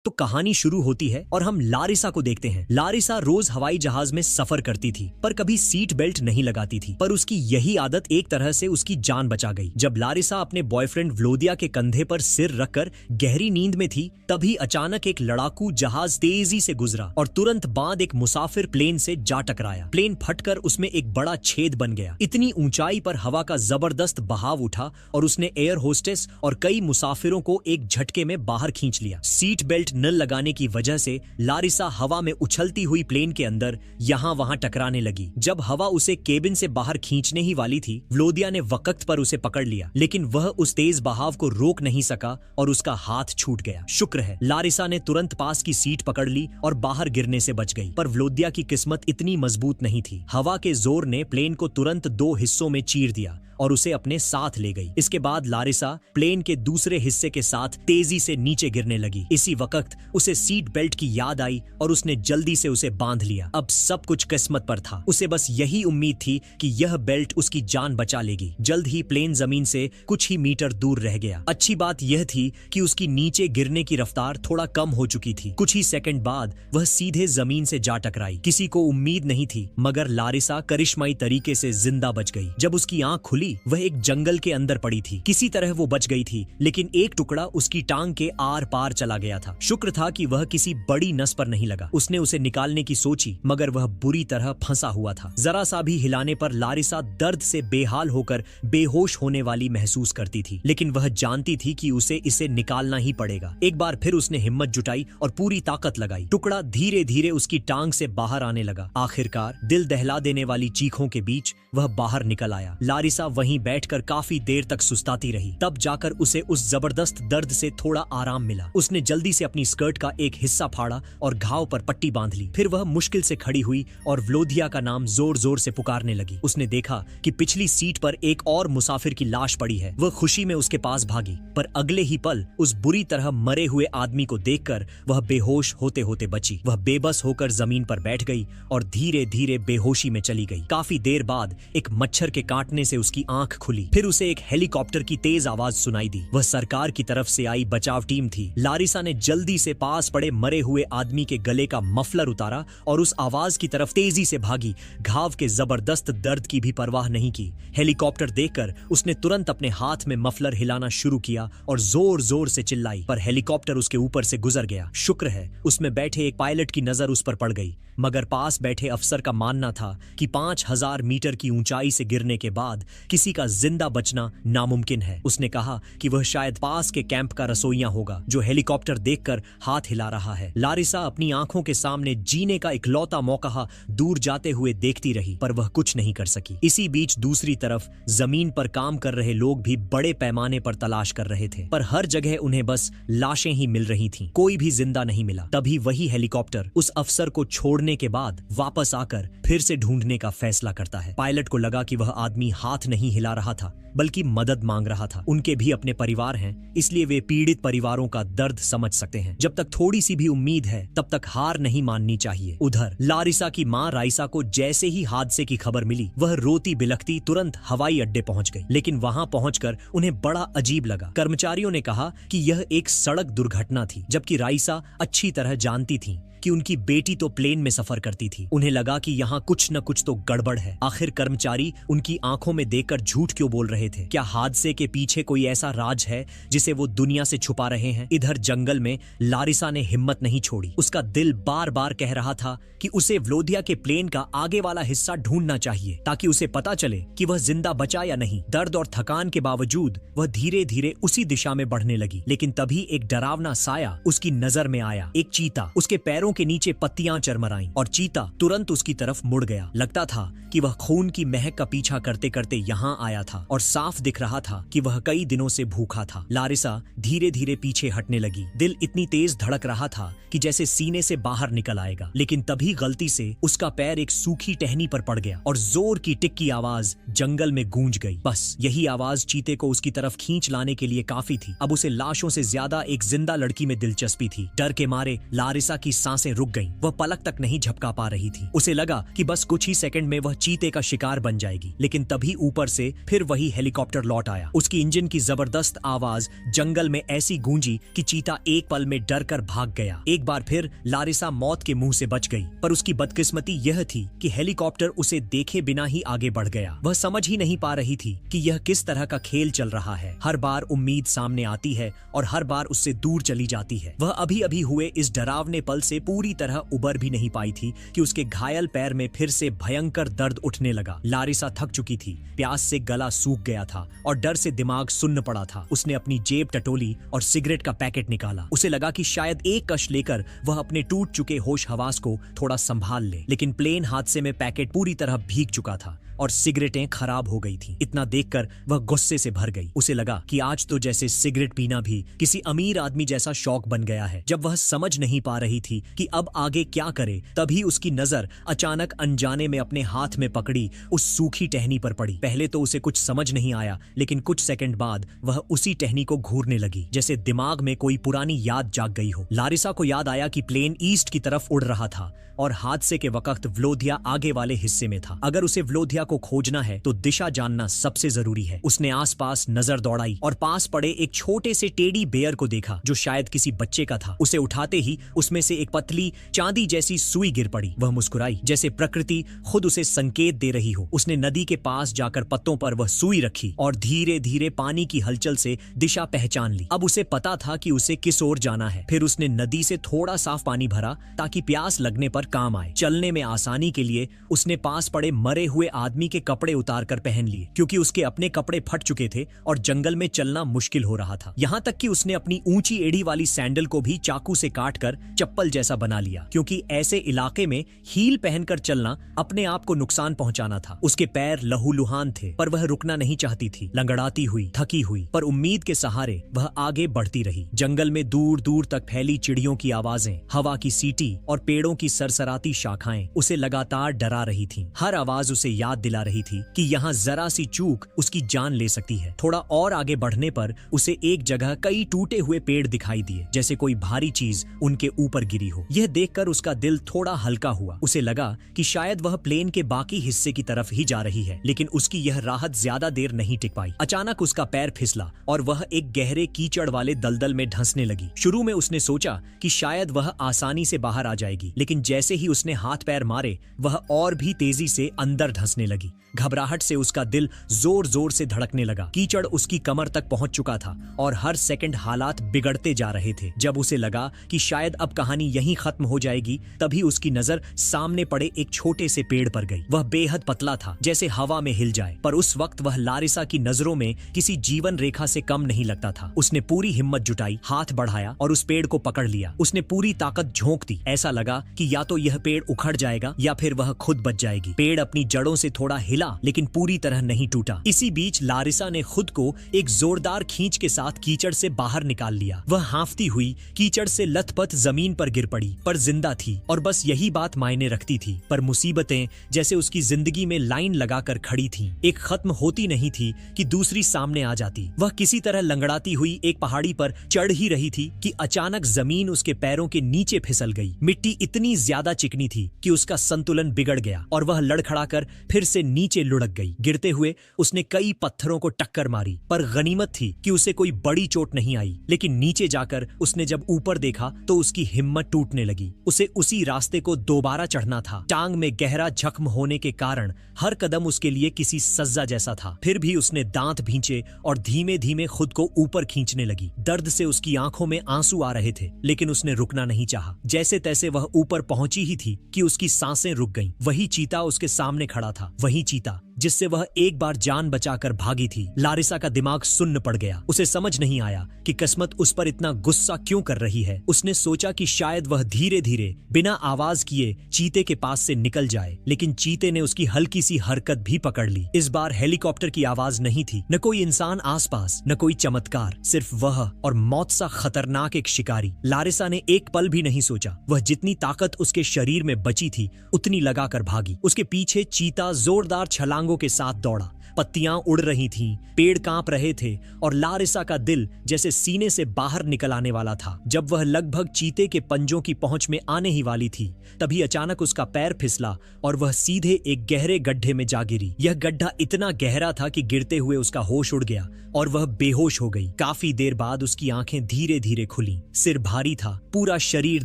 तो कहानी शुरू होती है और हम लारिसा को देखते हैं। लारिसा रोज हवाई जहाज में सफर करती थी, पर कभी सीट बेल्ट नहीं लगाती थी। पर उसकी यही आदत एक तरह से उसकी जान बचा गई। जब लारिसा अपने बॉयफ्रेंड व्लोदिया के कंधे पर सिर रखकर गहरी नींद में थी, तभी अचानक एक लड़ाकू जहाज तेजी से गुजरा और तुरंत बाद एक मुसाफिर प्लेन से जा टकराया। प्लेन फटकर उसमें एक बड़ा छेद बन गया। इतनी ऊंचाई पर हवा का जबरदस्त बहाव उठा और उसने एयर होस्टेस और कई मुसाफिरों को एक झटके में बाहर खींच लिया। सीट बेल्ट न लगाने की वजह से लारिसा हवा में उछलती हुई प्लेन के अंदर यहां वहां टकराने लगी। जब हवा उसे केबिन से बाहर खींचने ही वाली थी, व्लोदिया ने वक्त पर उसे पकड़ लिया, लेकिन वह उस तेज बहाव को रोक नहीं सका और उसका हाथ छूट गया। शुक्र है लारिसा ने तुरंत पास की सीट पकड़ ली और बाहर गिरने से बच गई। पर व्लोदिया की किस्मत इतनी मजबूत नहीं थी। हवा के जोर ने प्लेन को तुरंत 2 हिस्सों में चीर दिया और उसे अपने साथ ले गई। इसके बाद लारिसा प्लेन के दूसरे हिस्से के साथ तेजी से नीचे गिरने लगी। इसी वक्त उसे सीट बेल्ट की याद आई और उसने जल्दी से उसे बांध लिया। अब सब कुछ किस्मत पर था। उसे बस यही उम्मीद थी कि यह बेल्ट उसकी जान बचा लेगी। जल्द ही प्लेन जमीन से कुछ ही मीटर दूर रह गया। अच्छी बात यह थी कि उसकी नीचे गिरने की रफ्तार थोड़ा कम हो चुकी थी। कुछ ही सेकंड बाद वह सीधे जमीन से जा टकराई। किसी को उम्मीद नहीं थी, मगर लारिसा करिश्माई तरीके से जिंदा बच गई। जब उसकी आंख खुली, वह एक जंगल के अंदर पड़ी थी। किसी तरह वो बच गई थी, लेकिन एक टुकड़ा उसकी टांग के आर पार चला गया था। शुक्र था कि वह किसी बड़ी नस पर नहीं लगा। उसने उसे निकालने की सोची, मगर वह बुरी तरह फंसा हुआ था। जरा सा भी हिलाने पर लारिसा दर्द से बेहाल होकर बेहोश होने वाली महसूस करती थी, लेकिन वह जानती थी कि उसे इसे निकालना ही पड़ेगा। एक बार फिर उसने हिम्मत जुटाई और पूरी ताकत लगाई। टुकड़ा धीरे धीरे उसकी टांग से बाहर आने लगा। आखिरकार दिल दहला देने वाली चीखों के बीच वह बाहर निकल आया। लारिसा वहीं बैठकर काफी देर तक सुस्ताती रही। तब जाकर उसे उस जबरदस्त दर्द से थोड़ा आराम मिला। उसने जल्दी से अपनी स्कर्ट का एक हिस्सा फाड़ा और घाव पर पट्टी बांध ली। फिर वह मुश्किल से खड़ी हुई और व्लोदिया का नाम जोर जोर से पुकारने लगी। उसने देखा कि पिछली सीट पर एक और मुसाफिर की लाश पड़ी है। वह खुशी में उसके पास भागी, पर अगले ही पल उस बुरी तरह मरे हुए आदमी को देखकर वह बेहोश होते होते बची। वह बेबस होकर जमीन पर बैठ गई और धीरे धीरे बेहोशी में चली गई। काफी देर बाद एक मच्छर के काटने से उसकी आंख खुली। फिर उसे एक हेलीकॉप्टर की तेज आवाज सुनाई दी। वह सरकार की तरफ से आई बचाव टीम थी। लारिसा ने जल्दी से पास पड़े मरे हुए आदमी के गले का मफलर उतारा और उस आवाज की तरफ तेजी से भागी। घाव के जबरदस्त दर्द की भी परवाह नहीं की। हेलीकॉप्टर देखकर उसने तुरंत अपने हाथ में मफलर हिलाना शुरू किया और जोर जोर से चिल्लाई, पर हेलीकॉप्टर उसके ऊपर से गुजर गया। शुक्र है उसमें बैठे एक पायलट की नजर उस पर पड़ गई, मगर पास बैठे अफसर का मानना था कि 5000 मीटर की ऊंचाई से गिरने के बाद किसी का जिंदा बचना नामुमकिन है। उसने कहा कि वह शायद पास के कैंप का रसोइया होगा, जो हेलीकॉप्टर देखकर हाथ हिला रहा है। लारिसा अपनी आंखों के सामने जीने का इकलौता मौका दूर जाते हुए देखती रही, पर वह कुछ नहीं कर सकी। इसी बीच दूसरी तरफ जमीन पर काम कर रहे लोग भी बड़े पैमाने पर तलाश कर रहे थे, पर हर जगह उन्हें बस लाशें ही मिल रही थीं। कोई भी जिंदा नहीं मिला। तभी वही हेलीकॉप्टर उस अफसर को छोड़ने के बाद वापस आकर फिर से ढूंढने का फैसला करता है। पायलट को लगा कि वह आदमी हाथ नहीं हिला रहा था, बल्कि मदद मांग रहा था। उनके भी अपने परिवार हैं, इसलिए वे पीड़ित परिवारों का दर्द समझ सकते हैं। जब तक थोड़ी सी भी उम्मीद है, तब तक हार नहीं माननी चाहिए। उधर लारिसा की मां राइसा को जैसे ही हादसे की खबर मिली, वह रोती बिलखती तुरंत हवाई अड्डे पहुंच गई। लेकिन वहां पहुंचकर उन्हें बड़ा अजीब लगा। कर्मचारियों ने कहा कि यह एक सड़क दुर्घटना थी, जबकि राइसा अच्छी तरह जानती थी कि उनकी बेटी तो प्लेन में सफर करती थी। उन्हें लगा कि यहाँ कुछ न कुछ तो गड़बड़ है। आखिर कर्मचारी उनकी आंखों में देखकर झूठ क्यों बोल रहे थे? क्या हादसे के पीछे कोई ऐसा राज है जिसे वो दुनिया से छुपा रहे हैं? इधर जंगल में लारिसा ने हिम्मत नहीं छोड़ी। उसका दिल बार बार कह रहा था कि उसे व्लोदिया के प्लेन का आगे वाला हिस्सा ढूंढना चाहिए, ताकि उसे पता चले कि वह जिंदा बचा या नहीं। दर्द और थकान के बावजूद वह धीरे धीरे उसी दिशा में बढ़ने लगी। लेकिन तभी एक डरावना साया उसकी नजर में आया। एक चीता। उसके पैरों के नीचे पत्तियां चरमराईं और चीता तुरंत उसकी तरफ मुड़ गया। लगता था कि वह खून की महक का पीछा करते करते यहाँ आया था और साफ दिख रहा था कि वह कई दिनों से भूखा था। लारिसा धीरे धीरे पीछे हटने लगी। दिल इतनी तेज धड़क रहा था कि जैसे सीने से बाहर निकल आएगा। लेकिन तभी गलती से उसका पैर एक सूखी टहनी पर पड़ गया और जोर की टिक की आवाज जंगल में गूंज गई। बस यही आवाज चीते को उसकी तरफ खींच लाने के लिए काफी थी। अब उसे लाशों से ज्यादा एक जिंदा लड़की में दिलचस्पी थी। डर के मारे लारिसा की सांसें सांसें रुक गईं। वह पलक तक नहीं झपका पा रही थी। उसे लगा कि बस कुछ ही सेकंड में वह चीते का शिकार बन जाएगी, लेकिन तभी ऊपर से फिर वही हेलीकॉप्टर लौट आया। उसकी इंजन की जबरदस्त आवाज जंगल में ऐसी गूंजी कि चीता एक पल में डर कर भाग गया। एक बार फिर लारिसा मौत के मुंह से बच गई, पर उसकी बदकिस्मती यह थी कि हेलीकॉप्टर उसे देखे बिना ही आगे बढ़ गया। वह समझ ही नहीं पा रही थी कि यह किस तरह का खेल चल रहा है। हर बार उम्मीद सामने आती है और हर बार उससे दूर चली जाती है। वह अभी अभी हुए इस डरावने पल से पूरी तरह उबर भी नहीं पाई थी कि उसके घायल पैर में फिर से भयंकर दर्द उठने लगा। लारिसा थक चुकी थी, प्यास से गला सूख गया था और डर से दिमाग सुन्न पड़ा था। उसने अपनी जेब टटोली और सिगरेट का पैकेट निकाला। उसे लगा कि शायद एक कश लेकर वह अपने टूट चुके होश हवास को थोड़ा संभाल ले, लेकिन प्लेन हादसे में पैकेट पूरी तरह भीग चुका था और सिगरेटें खराब हो गई थीं। इतना देखकर वह गुस्से से भर गई। उसे लगा कि आज तो जैसे सिगरेट पीना भी किसी अमीर आदमी जैसा शौक बन गया है। जब वह समझ नहीं पा रही थी कि अब आगे क्या करे, तभी उसकी नजर अचानक अनजाने में अपने हाथ में पकड़ी उस सूखी टहनी पर पड़ी। पहले तो उसे कुछ समझ नहीं आया, लेकिन कुछ सेकंड बाद वह उसी टहनी को घूरने लगी, जैसे दिमाग में कोई पुरानी याद जाग गई हो। लारिसा को याद आया कि प्लेन ईस्ट की तरफ उड़ रहा था और हादसे के वक्त व्लोधिया आगे वाले हिस्से में था। अगर उसे व्लोधिया को खोजना है तो दिशा जानना सबसे जरूरी है। उसने आसपास नजर दौड़ाई और पास पड़े एक छोटे से टेडी बेयर को देखा जो शायद किसी बच्चे का था। उसे उठाते ही उसमें से एक पतली चांदी जैसी सुई गिर पड़ी। वह मुस्कुराई जैसे प्रकृति खुद उसे संकेत दे रही हो। उसने नदी के पास जाकर पत्तों पर वह सुई रखी और धीरे धीरे पानी की हलचल से दिशा पहचान ली। अब उसे पता था कि उसे किस ओर जाना है। फिर उसने नदी से थोड़ा साफ पानी भरा ताकि प्यास लगने पर काम आए। चलने में आसानी के लिए उसने पास पड़े मरे हुए आदमी के कपड़े उतार कर पहन लिए, क्योंकि उसके अपने कपड़े फट चुके थे और जंगल में चलना मुश्किल हो रहा था। यहाँ तक कि उसने अपनी ऊंची एड़ी वाली सैंडल को भी चाकू से काटकर चप्पल जैसा बना लिया, क्योंकि ऐसे इलाके में हील पहनकर चलना अपने आप को नुकसान पहुंचाना था। उसके पैर लहूलुहान थे, पर वह रुकना नहीं चाहती थी। लंगड़ाती हुई, थकी हुई, पर उम्मीद के सहारे वह आगे बढ़ती रही। जंगल में दूर दूर तक फैली चिड़ियों की आवाजें, हवा की सीटी और पेड़ों की सरसराती शाखाएं उसे लगातार डरा रही थीं। हर आवाज उसे याद दिला रही थी कि यहाँ जरा सी चूक उसकी जान ले सकती है। थोड़ा और आगे बढ़ने पर उसे एक जगह कई टूटे हुए पेड़ दिखाई दिए, जैसे कोई भारी चीज उनके ऊपर गिरी हो। यह देखकर उसका दिल थोड़ा हल्का हुआ। उसे लगा कि शायद वह प्लेन के बाकी हिस्से की तरफ ही जा रही है, लेकिन उसकी यह राहत ज्यादा देर नहीं टिक पाई। अचानक उसका पैर फिसला और वह एक गहरे कीचड़ वाले दलदल में धंसने लगी। शुरू में उसने सोचा कि शायद वह आसानी से बाहर आ जाएगी, लेकिन जैसे ही उसने हाथ पैर मारे वह और भी तेजी से अंदर धंसने लगी। घबराहट से उसका दिल जोर जोर से धड़कने लगा। कीचड़ उसकी कमर तक पहुंच चुका था और हर सेकंड हालात बिगड़ते जा रहे थे। जब उसे लगा कि शायद अब कहानी यहीं खत्म हो जाएगी, तभी उसकी नजर सामने पड़े एक छोटे से पेड़ पर गई। वह बेहद पतला था, जैसे हवा में हिल जाए, पर उस वक्त वह लारिसा की नजरों में किसी जीवन रेखा से कम नहीं लगता था। उसने पूरी हिम्मत जुटाई, हाथ बढ़ाया और उस पेड़ को पकड़ लिया। उसने पूरी ताकत झोंक दी। ऐसा लगा कि या तो यह पेड़ उखड़ जाएगा या फिर वह खुद बच जाएगी। पेड़ अपनी जड़ों से थोड़ा हिला, लेकिन पूरी तरह नहीं टूटा। इसी बीच लारिसा ने खुद को एक जोरदार खींच के साथ कीचड़ से बाहर निकाल लिया। वह हांफती हुई कीचड़ से लथपथ जमीन पर गिर पड़ी, पर जिंदा थी और बस यही बात मायने रखती थी। पर मुसीबतें जैसे उसकी जिंदगी में लाइन लगाकर खड़ी थीं। एक खत्म होती नहीं थी कि दूसरी सामने आ जाती। वह किसी तरह लंगड़ाती हुई एक पहाड़ी पर चढ़ ही रही थी कि अचानक जमीन उसके पैरों के नीचे फिसल गई। मिट्टी इतनी ज्यादा चिकनी थी कि उसका संतुलन बिगड़ गया और वह लड़खड़ाकर फिर से नीचे लुढ़क गई। गिरते हुए उसने कई पत्थरों को टक्कर मारी, पर गनीमत थी कि उसे कोई बड़ी चोट नहीं आई। लेकिन नीचे जाकर उसने जब ऊपर देखा तो उसकी हिम्मत टूटने लगी। उसे उसी रास्ते को दोबारा चढ़ना था। टांग में गहरा जख्म होने के कारण हर कदम उसके लिए किसी सज्जा जैसा था। फिर भी उसने दांत भींचे और धीमे धीमे खुद को ऊपर खींचने लगी। दर्द से उसकी आंखों में आंसू आ रहे थे, लेकिन उसने रुकना नहीं चाहा। जैसे तैसे वह ऊपर पहुंची ही थी कि उसकी सांसें रुक गईं। वही चीता उसके सामने खड़ा था, वही चीता जिससे वह एक बार जान बचाकर भागी थी। लारिसा का दिमाग सुन्न पड़ गया। उसे समझ नहीं आया कि किस्मत उस पर इतना गुस्सा क्यों कर रही है। उसने सोचा कि शायद वह धीरे धीरे बिना आवाज किए चीते के पास से निकल जाए, लेकिन चीते ने उसकी हल्की सी हरकत भी पकड़ ली। इस बार हेलीकॉप्टर की आवाज नहीं थी, न कोई इंसान आसपास, न कोई चमत्कार, सिर्फ वह और मौत सा खतरनाक एक शिकारी। लारिसा ने एक पल भी नहीं सोचा। वह जितनी ताकत उसके शरीर में बची थी उतनी लगाकर भागी। उसके पीछे चीता जोरदार छलांगों के साथ दौड़ा, पत्तियां उड़ रही थीं, पेड़ कांप रहे थे और लारिसा का दिल जैसे सीने से बाहर निकल आने वाला था। जब वह लगभग चीते के पंजों की पहुंच में आने ही वाली थी, तभी अचानक उसका पैर फिसला और वह सीधे एक गहरे गड्ढे में जा गिरी। यह गड्ढा इतना गहरा था कि गिरते हुए उसका होश उड़ गया और वह बेहोश हो गई। काफी देर बाद उसकी आंखें धीरे धीरे खुली। सिर भारी था, पूरा शरीर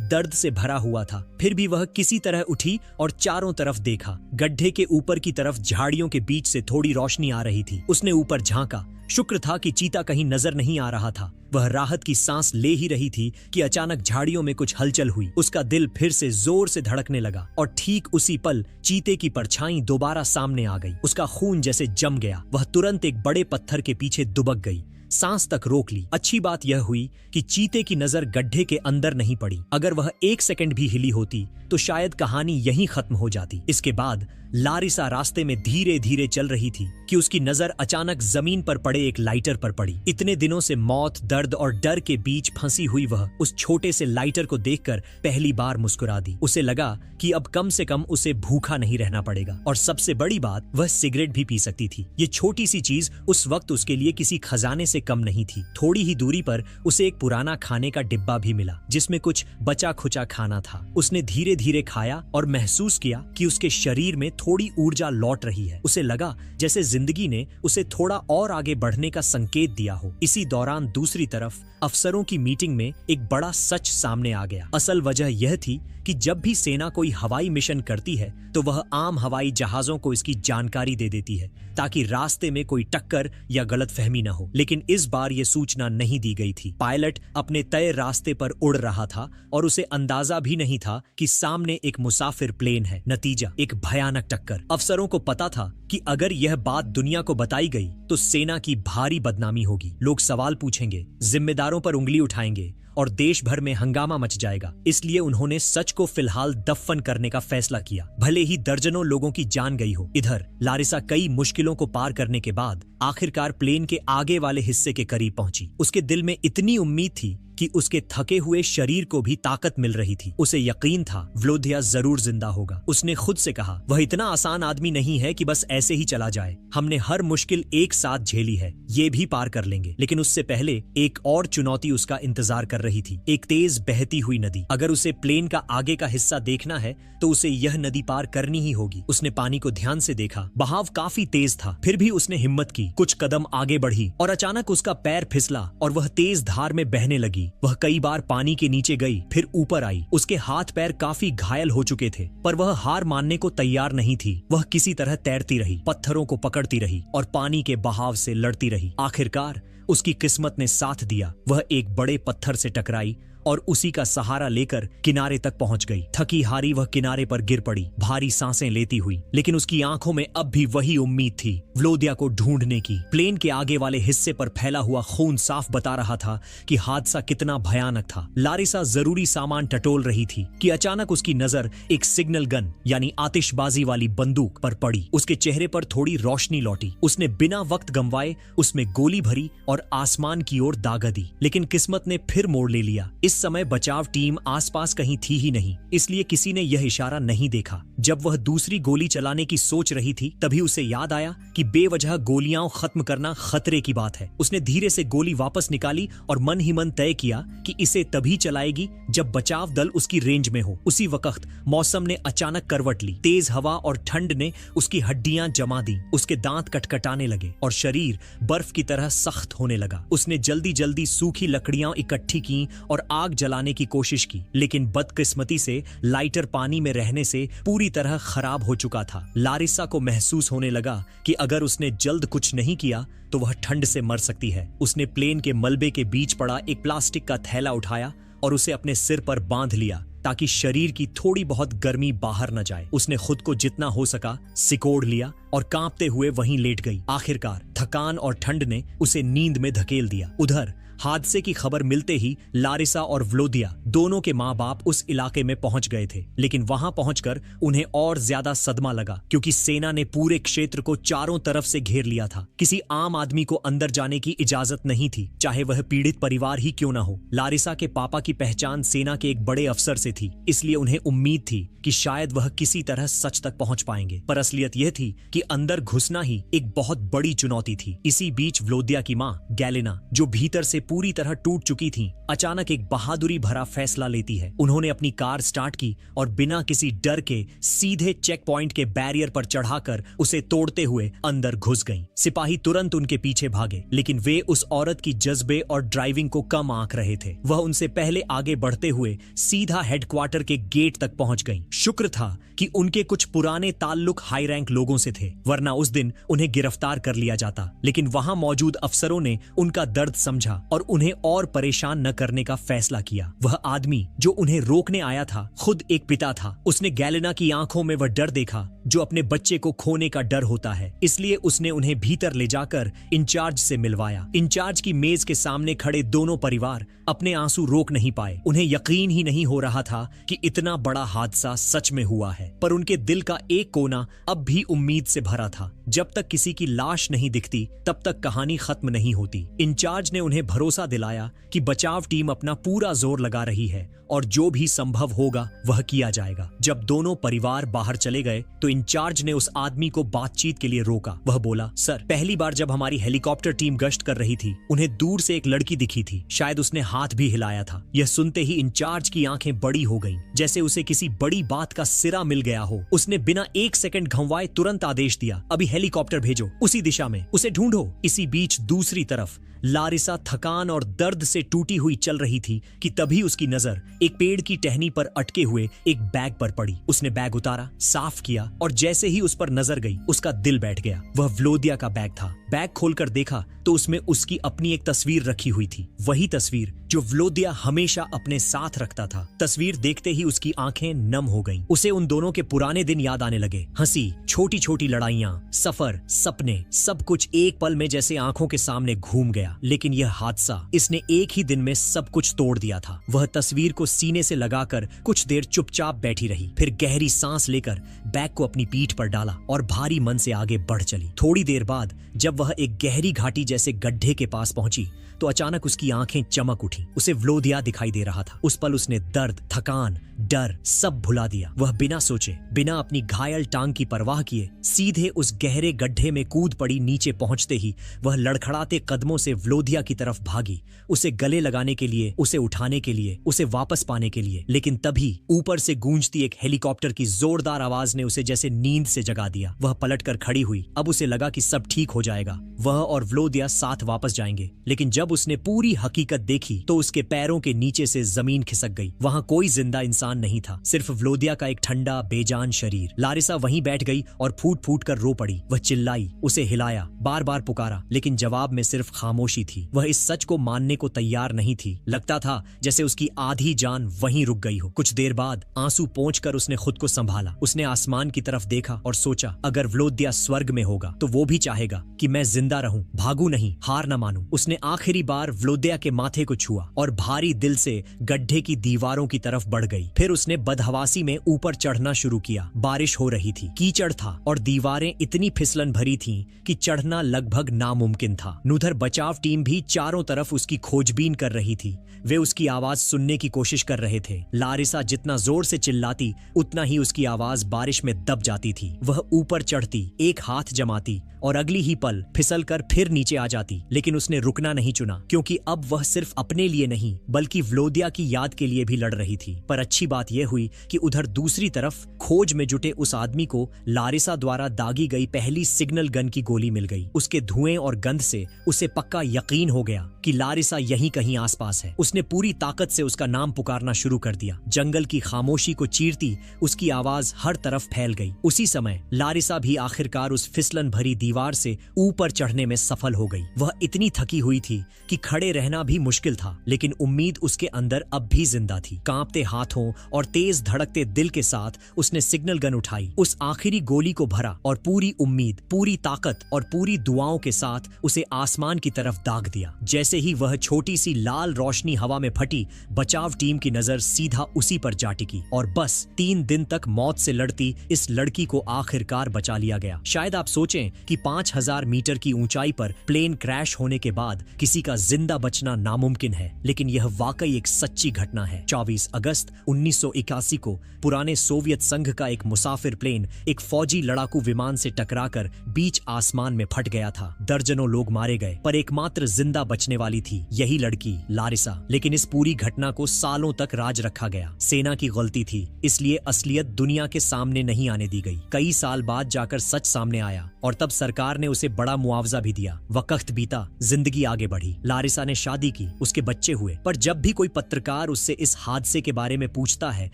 दर्द से भरा हुआ था। फिर भी वह किसी तरह उठी और चारों तरफ देखा। गड्ढे के ऊपर की तरफ झाड़ियों के बीच से थोड़ी रोशनी आ रही थी। उसने ऊपर झांका। शुक्र था कि चीता कहीं नजर नहीं आ रहा था। वह राहत की सांस ले ही रही थी कि अचानक झाड़ियों में कुछ हलचल हुई। उसका दिल फिर से जोर से धड़कने लगा और ठीक उसी पल चीते की परछाई दोबारा सामने आ गई। उसका खून जैसे जम गया। वह तुरंत एक बड़े पत्थर के पीछे दुबक गई, सांस तक रोक ली। अच्छी बात यह हुई कि चीते की नजर गड्ढे के अंदर नहीं पड़ी। अगर वह 1 सेकंड भी हिली होती तो शायद कहानी यहीं खत्म हो जाती। इसके बाद लारिसा रास्ते में धीरे धीरे चल रही थी कि उसकी नजर अचानक जमीन पर पड़े एक लाइटर पर पड़ी। इतने दिनों से मौत, दर्द और डर के बीच फंसी हुई वह उस छोटे से लाइटर को देखकर पहली बार मुस्कुरा दी। उसे लगा कि अब कम से कम उसे भूखा नहीं रहना पड़ेगा और सबसे बड़ी बात, वह सिगरेट भी पी सकती थी। ये छोटी सी चीज उस वक्त उसके लिए किसी खजाने से कम नहीं थी। थोड़ी ही दूरी पर उसे एक पुराना खाने का डिब्बा भी मिला जिसमें कुछ बचा खुचा खाना था। उसने धीरे धीरे खाया और महसूस किया कि उसके शरीर में थोड़ी ऊर्जा लौट रही है। उसे लगा जैसे जिंदगी ने उसे थोड़ा और आगे बढ़ने का संकेत दिया हो। इसी दौरान दूसरी तरफ अफसरों की मीटिंग में एक बड़ा सच सामने आ गया। असल वजह यह थी कि जब भी सेना कोई हवाई मिशन करती है तो वह आम हवाई जहाजों को इसकी जानकारी दे देती है ताकि रास्ते में कोई टक्कर या गलतफहमी न हो। लेकिन इस बार यह सूचना नहीं दी गई थी। पायलट अपने तय रास्ते पर उड़ रहा था और उसे अंदाजा भी नहीं था कि सामने एक मुसाफिर प्लेन है। नतीजा, एक भयानक टक्कर। अफसरों को पता था कि अगर यह बात दुनिया को बताई गई तो सेना की भारी बदनामी होगी। लोग सवाल पूछेंगे, जिम्मेदारों पर उंगली उठाएंगे और देश भर में हंगामा मच जाएगा। इसलिए उन्होंने सच को फिलहाल दफन करने का फैसला किया, भले ही दर्जनों लोगों की जान गई हो। इधर लारिसा कई मुश्किलों को पार करने के बाद आखिरकार प्लेन के आगे वाले हिस्से के करीब पहुंची। उसके दिल में इतनी उम्मीद थी कि उसके थके हुए शरीर को भी ताकत मिल रही थी। उसे यकीन था व्लोदिया जरूर जिंदा होगा। उसने खुद से कहा, वह इतना आसान आदमी नहीं है कि बस ऐसे ही चला जाए। हमने हर मुश्किल एक साथ झेली है, ये भी पार कर लेंगे। लेकिन उससे पहले एक और चुनौती उसका इंतजार कर रही थी, एक तेज बहती हुई नदी। अगर उसे प्लेन का आगे का हिस्सा देखना है तो उसे यह नदी पार करनी ही होगी। उसने पानी को ध्यान से देखा। बहाव काफी तेज था, फिर भी उसने हिम्मत की। कुछ कदम आगे बढ़ी और अचानक उसका पैर फिसला और वह तेज धार में बहने लगी। वह कई बार पानी के नीचे गई, फिर ऊपर आई। उसके हाथ पैर काफी घायल हो चुके थे, पर वह हार मानने को तैयार नहीं थी। वह किसी तरह तैरती रही, पत्थरों को पकड़ती रही और पानी के बहाव से लड़ती रही। आखिरकार उसकी किस्मत ने साथ दिया। वह एक बड़े पत्थर से टकराई और उसी का सहारा लेकर किनारे तक पहुंच गई। थकी हारी वह किनारे पर गिर पड़ी, भारी सांसें लेती हुई। लेकिन उसकी आंखों में अब भी वही उम्मीद थी, व्लोदिया को ढूंढने की। प्लेन के आगे वाले हिस्से पर फैला हुआ खून साफ बता रहा था कि हादसा कितना भयानक था। लारिसा जरूरी सामान टटोल रही थी कि अचानक उसकी नजर एक सिग्नल गन यानी आतिशबाजी वाली बंदूक पर पड़ी। उसके चेहरे पर थोड़ी रोशनी लौटी। उसने बिना वक्त गंवाए उसमें गोली भरी और आसमान की ओर दागा दी। लेकिन किस्मत ने फिर मोड़ ले लिया। इस समय बचाव टीम आसपास कहीं थी ही नहीं, इसलिए किसी ने यह इशारा नहीं देखा। जब वह दूसरी गोली चलाने की सोच रही थी तभी उसे याद आया कि बेवजह गोलियां खत्म करना खतरे की बात है। उसने धीरे से गोली वापस निकाली और मन ही मन तय किया कि इसे तभी चलाएगी जब बचाव दल उसकी रेंज में हो। उसी वक्त मौसम ने अचानक करवट ली। तेज हवा और ठंड ने उसकी हड्डियां जमा दी। उसके दांत कटकटाने लगे और शरीर बर्फ की तरह सख्त होने लगा। उसने जल्दी जल्दी सूखी लकड़ियां इकट्ठी की और आग जलाने की कोशिश की, लेकिन बदकिस्मती से लाइटर पानी में रहने से पूरी तरह खराब हो चुका था। लारिसा को महसूस होने लगा कि अगर उसने जल्द कुछ नहीं किया तो वह ठंड से मर सकती है। उसने प्लेन के मलबे के बीच पड़ा एक प्लास्टिक का थैला उठाया और उसे अपने सिर पर बांध लिया ताकि शरीर की थोड़ी बहुत गर्मी बाहर न जाए। उसने खुद को जितना हो सका सिकोड़ लिया और कांपते हुए वहीं लेट गई। आखिरकार थकान और ठंड ने उसे नींद में धकेल दिया। उधर हादसे की खबर मिलते ही लारिसा और व्लोदिया दोनों के माँ बाप उस इलाके में पहुंच गए थे, लेकिन वहां पहुंचकर उन्हें और ज्यादा सदमा लगा क्योंकि सेना ने पूरे क्षेत्र को चारों तरफ से घेर लिया था। किसी आम आदमी को अंदर जाने की इजाजत नहीं थी, चाहे वह पीड़ित परिवार ही क्यों न हो। लारिसा के पापा की पहचान सेना के एक बड़े अफसर से थी, इसलिए उन्हें उम्मीद थी कि शायद वह किसी तरह सच तक पहुंच पाएंगे, पर असलियत यह थी कि अंदर घुसना ही एक बहुत बड़ी चुनौती थी। इसी बीच व्लोदिया की माँ गैलेना, जो भीतर से पूरी तरह टूट चुकी थी, अचानक एक बहादुरी भरा फैसला लेती है। उन्होंने अपनी कार स्टार्ट की और बिना किसी डर के सीधे चेक पॉइंट के बैरियर पर चढ़ाकर उसे तोड़ते हुए अंदर घुस गईं। सिपाही तुरंत उनके पीछे भागे, लेकिन वे उस औरत की जज्बे और ड्राइविंग को कम आंक रहे थे। वह उनसे पहले आगे बढ़ते हुए सीधा हेडक्वार्टर के गेट तक पहुंच गईं। शुक्र था कि उनके कुछ पुराने ताल्लुक हाई रैंक लोगों से थे, वरना उस दिन उन्हें गिरफ्तार कर लिया जाता। लेकिन वहां मौजूद अफसरों ने उनका दर्द समझा और उन्हें और परेशान न करने का फैसला किया। वह आदमी जो उन्हें रोकने आया था खुद एक पिता था। उसने गैलेना की आंखों में वह डर देखा जो अपने बच्चे को खोने का डर होता है, इसलिए उसने उन्हें भीतर ले जाकर इंचार्ज से मिलवाया। इंचार्ज की मेज के सामने खड़े दोनों परिवार अपने आंसू रोक नहीं पाए। उन्हें यकीन ही नहीं हो रहा था कि इतना बड़ा हादसा सच में हुआ है, पर उनके दिल का एक कोना अब भी उम्मीद से भरा था। जब तक किसी की लाश नहीं दिखती तब तक कहानी खत्म नहीं होती। इंचार्ज ने उन्हें भरोसा दिलाया कि बचाव टीम अपना पूरा जोर लगा रही है और जो भी संभव होगा वह किया जाएगा। जब दोनों परिवार बाहर चले गए तो इंचार्ज ने उस आदमी को बातचीत के लिए रोका। वह बोला, सर, पहली बार जब हमारी हेलीकॉप्टर टीम गश्त कर रही थी, उन्हें दूर से एक लड़की दिखी थी। शायद उसने हाथ भी हिलाया था। यह सुनते ही इंचार्ज की आंखें बड़ी हो गईं, जैसे उसे किसी बड़ी बात का सिरा मिल गया हो। उसने बिना एक सेकंड घंवाए तुरंत आदेश दिया, अभी हेलीकॉप्टर भेजो, उसी दिशा में, उसे ढूंढो। इसी बीच दूसरी तरफ लारिसा थकान और दर्द से टूटी हुई चल रही थी कि तभी उसकी नजर एक पेड़ की टहनी पर अटके हुए एक बैग पर पड़ी। उसने बैग उतारा, साफ किया और जैसे ही उस पर नजर गई उसका दिल बैठ गया। वह व्लोदिया का बैग था। बैग खोलकर देखा तो उसमें उसकी अपनी एक तस्वीर रखी हुई थी, वही तस्वीर जो व्लोदिया हमेशा अपने साथ रखता था। तस्वीर देखते ही उसकी आंखें नम हो गईं। उसे उन दोनों के पुराने दिन याद आने लगे। हंसी, छोटी छोटी लड़ाइयां, सफर, सपने, सब कुछ एक पल में जैसे आंखों के सामने घूम गया। लेकिन यह हादसा, इसने एक ही दिन में सब कुछ तोड़ दिया था। वह तस्वीर को सीने से लगाकर कुछ देर चुपचाप बैठी रही, फिर गहरी सांस लेकर बैग को अपनी पीठ पर डाला और भारी मन से आगे बढ़ चली। थोड़ी देर बाद जब वह एक गहरी घाटी जैसे गड्ढे के पास पहुंची तो अचानक उसकी आंखें चमक उठी। उसे व्लोदिया दिखाई दे रहा था। उस पल उसने दर्द, थकान, डर सब भुला दिया। वह बिना सोचे, बिना अपनी घायल टांग की परवाह किए सीधे उस गहरे गड्ढे में कूद पड़ी। नीचे पहुंचते ही वह लड़खड़ाते कदमों से व्लोदिया की तरफ भागी, उसे गले लगाने के लिए, उसे उठाने के लिए, उसे वापस पाने के लिए। लेकिन तभी ऊपर से गूंजती एक हेलीकॉप्टर की जोरदार आवाज ने उसे जैसे नींद से जगा दिया। वह पलटकर खड़ी हुई। अब उसे लगा कि सब ठीक हो जाएगा, वह और व्लोदिया साथ वापस जाएंगे। लेकिन जब उसने पूरी हकीकत देखी तो उसके पैरों के नीचे से जमीन खिसक गई। वहां कोई जिंदा इंसान नहीं था, सिर्फ व्लोदिया का एक ठंडा बेजान शरीर। लारिसा वहीं बैठ गई और फूट फूट कर रो पड़ी। वह चिल्लाई, उसे हिलाया, बार बार पुकारा, लेकिन जवाब में सिर्फ खामोशी थी। वह इस सच को मानने को तैयार नहीं थी। लगता था जैसे उसकी आधी जान वहीं रुक गई हो। कुछ देर बाद आंसू पोंछकर उसने खुद को संभाला। उसने आसमान की तरफ देखा और सोचा, अगर व्लोदिया स्वर्ग में होगा तो वो भी चाहेगा कि मैं जिंदा रहूं, भागू नहीं, हार न मानूं। उसने आखिरी बार व्लोदिया के माथे को छुआ और भारी दिल से गड्ढे की दीवारों की तरफ बढ़ गई। फिर उसने बदहवासी में ऊपर चढ़ना शुरू किया। बारिश हो रही थी, कीचड़ था और दीवारें इतनी फिसलन भरी थीं कि चढ़ना लगभग नामुमकिन था। उधर बचाव टीम भी चारों तरफ उसकी खोजबीन कर रही थी। वे उसकी आवाज सुनने की कोशिश कर रहे थे। लारिसा जितना जोर से चिल्लाती उतना ही उसकी आवाज बारिश में दब जाती थी। वह ऊपर चढ़ती, एक हाथ जमाती और अगली ही पल फिसलकर फिर नीचे आ जाती। लेकिन उसने रुकना नहीं चुना, क्योंकि अब वह सिर्फ अपने लिए नहीं बल्कि व्लोदिया की याद के लिए भी लड़ रही थी। पर अच्छी बात यह हुई कि उधर दूसरी तरफ खोज में जुटे उस आदमी को लारिसा द्वारा दागी गई पहली सिग्नल गन की गोली मिल गई। उसके धुएं और गंध से उसे पक्का यकीन हो गया कि लारिसा यहीं कहीं आसपास है। उसने पूरी ताकत से उसका नाम पुकारना शुरू कर दिया। जंगल की खामोशी को चीरती उसकी आवाज हर तरफ फैल गई। उसी समय लारिसा भी आखिरकार उस फिसलन भरी दीवार से ऊपर चढ़ने में सफल हो गई। वह इतनी थकी हुई थी कि खड़े रहना भी मुश्किल था, लेकिन उम्मीद उसके अंदर अब भी जिंदा थी। कांपते हाथों और तेज धड़कते दिल के साथ उसने सिग्नल गन उठाई, उस आखिरी गोली को भरा और पूरी उम्मीद, पूरी ताकत और पूरी दुआओं के साथ उसे आसमान की तरफ दाग दिया। जैसे ही वह छोटी सी लाल रोशनी हवा में फटी, बचाव टीम की नजर सीधा उसी पर जा टिकी और बस 3 दिन तक मौत से लड़ती इस लड़की को आखिरकार बचा लिया गया। शायद आप सोचें कि 5000 मीटर की ऊंचाई पर प्लेन क्रैश होने के बाद किसी का जिंदा बचना नामुमकिन है, लेकिन यह वाकई एक सच्ची घटना है। 24 अगस्त 1981 को पुराने सोवियत संघ का एक मुसाफिर प्लेन एक फौजी लड़ाकू विमान से टकराकर बीच आसमान में फट गया था। दर्जनों लोग मारे गए, पर एकमात्र जिंदा बचने वाली थी यही लड़की लारिसा। लेकिन इस पूरी घटना को सालों तक राज रखा गया। सेना की गलती थी, इसलिए असलियत दुनिया के सामने नहीं आने दी गई। कई साल बाद जाकर सच सामने आया और तब सरकार ने उसे बड़ा मुआवजा भी दिया। वक्त बीता, जिंदगी आगे बढ़ी। लारिसा ने शादी की, उसके बच्चे हुए, पर जब भी कोई पत्रकार उससे इस हादसे के बारे में पूछता है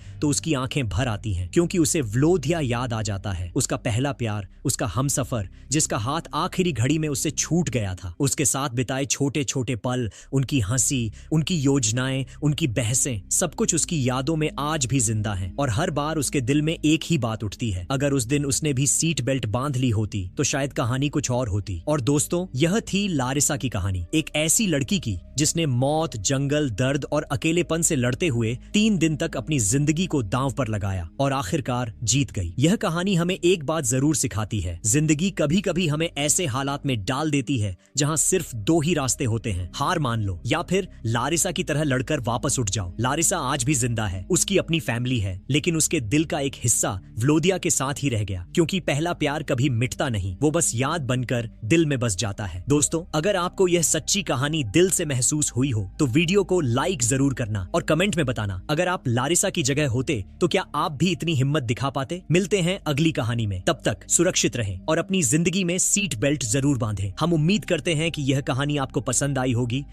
तो उसकी आंखें भर आती हैं, क्योंकि उसे व्लोदिया याद आ जाता है, उसका पहला प्यार, उसका हमसफर जिसका हाथ आखिरी घड़ी में उससे छूट गया था। उसके साथ बिताए छोटे छोटे पल, उनकी हंसी, उनकी योजनाएं, उनकी बहसें, सब कुछ उसकी यादों में आज भी जिंदा है। और हर बार उसके दिल में एक ही बात उठती है, अगर उस दिन उसने भी सीट बेल्ट बांध ली होती तो शायद कहानी कुछ और होती। और दोस्तों, यह थी लारिसा की कहानी, एक ऐसी लड़की की जिसने मौत, जंगल, दर्द और अकेलेपन से लड़ते हुए 3 दिन तक अपनी जिंदगी को दांव पर लगाया और आखिरकार जीत गई। यह कहानी हमें एक बात जरूर सिखाती है, जिंदगी कभी कभी हमें ऐसे हालात में डाल देती है जहां सिर्फ 2 ही रास्ते होते हैं, हार मान लो या फिर लारिसा की तरह लड़कर वापस उठ जाओ। लारिसा आज भी जिंदा है, उसकी अपनी फैमिली है, लेकिन उसके दिल का एक हिस्सा व्लोदिया के साथ ही रह गया, क्योंकि पहला प्यार कभी मिटता नहीं, वो बस याद बनकर दिल में बस जाता है। दोस्तों, अगर आपको यह सच्ची कहानी दिल से महसूस हुई हो तो वीडियो को लाइक जरूर करना और कमेंट में बताना, अगर आप लारिसा की जगह होते तो क्या आप भी इतनी हिम्मत दिखा पाते। मिलते हैं अगली कहानी में, तब तक सुरक्षित रहें और अपनी जिंदगी में सीट बेल्ट जरूर बांधें। हम उम्मीद करते हैं कि यह कहानी आपको पसंद आई होगी।